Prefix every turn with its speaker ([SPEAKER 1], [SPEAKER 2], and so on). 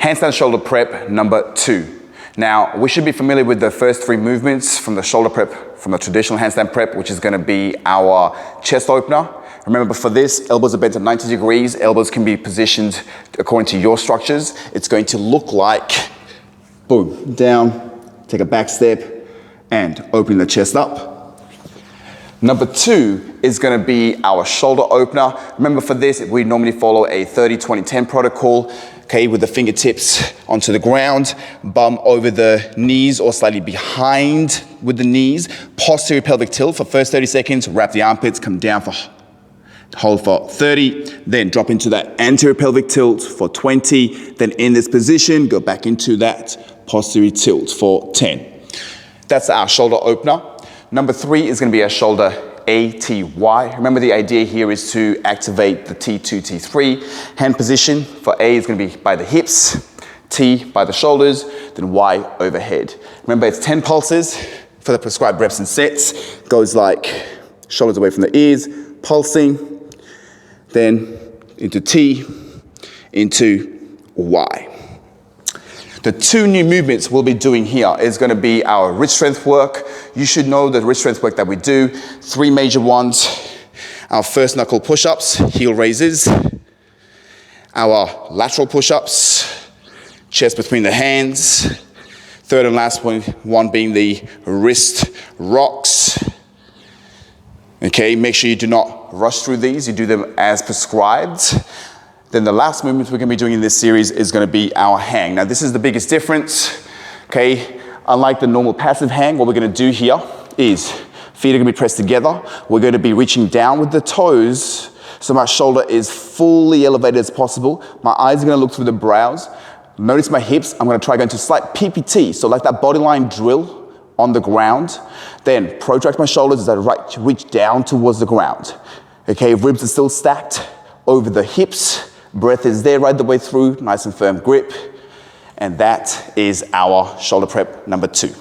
[SPEAKER 1] Handstand shoulder prep number 2. Now, we should be familiar with the first 3 movements from the shoulder prep, from the traditional handstand prep, which is going to be our chest opener. Remember, for this, elbows are bent at 90 degrees. Elbows can be positioned according to your structures. It's going to look like, boom, down, take a back step, and open the chest up. Number 2 is going to be our shoulder opener. Remember, for this, we normally follow a 30-20-10 protocol, okay, with the fingertips onto the ground, bum over the knees or slightly behind with the knees, posterior pelvic tilt for first 30 seconds, wrap the armpits, come down for hold for 30, then drop into that anterior pelvic tilt for 20, then in this position, go back into that posterior tilt for 10. That's our shoulder opener. Number 3 is going to be our shoulder ATY. Remember, the idea here is to activate the T2, T3. Hand position for A is going to be by the hips, T by the shoulders, then Y overhead. Remember, it's 10 pulses for the prescribed reps and sets. Goes like shoulders away from the ears, pulsing, then into T, into Y. The 2 new movements we'll be doing here is going to be our wrist strength work. You should know the wrist strength work that we do. 3 major ones. Our first knuckle push-ups, heel raises. Our lateral push-ups, chest between the hands. Third and last one being the wrist rocks. Okay, make sure you do not rush through these. You do them as prescribed. Then the last movement we're going to be doing in this series is going to be our hang. Now, this is the biggest difference, okay? Unlike the normal passive hang, what we're going to do here is feet are going to be pressed together. We're going to be reaching down with the toes so my shoulder is fully elevated as possible. My eyes are going to look through the brows. Notice my hips. I'm going to try going to slight PPT, so like that bodyline drill on the ground. Then protract my shoulders as I reach down towards the ground. Okay, ribs are still stacked over the hips. Breath is there right the way through, nice and firm grip. And that is our shoulder prep number 2.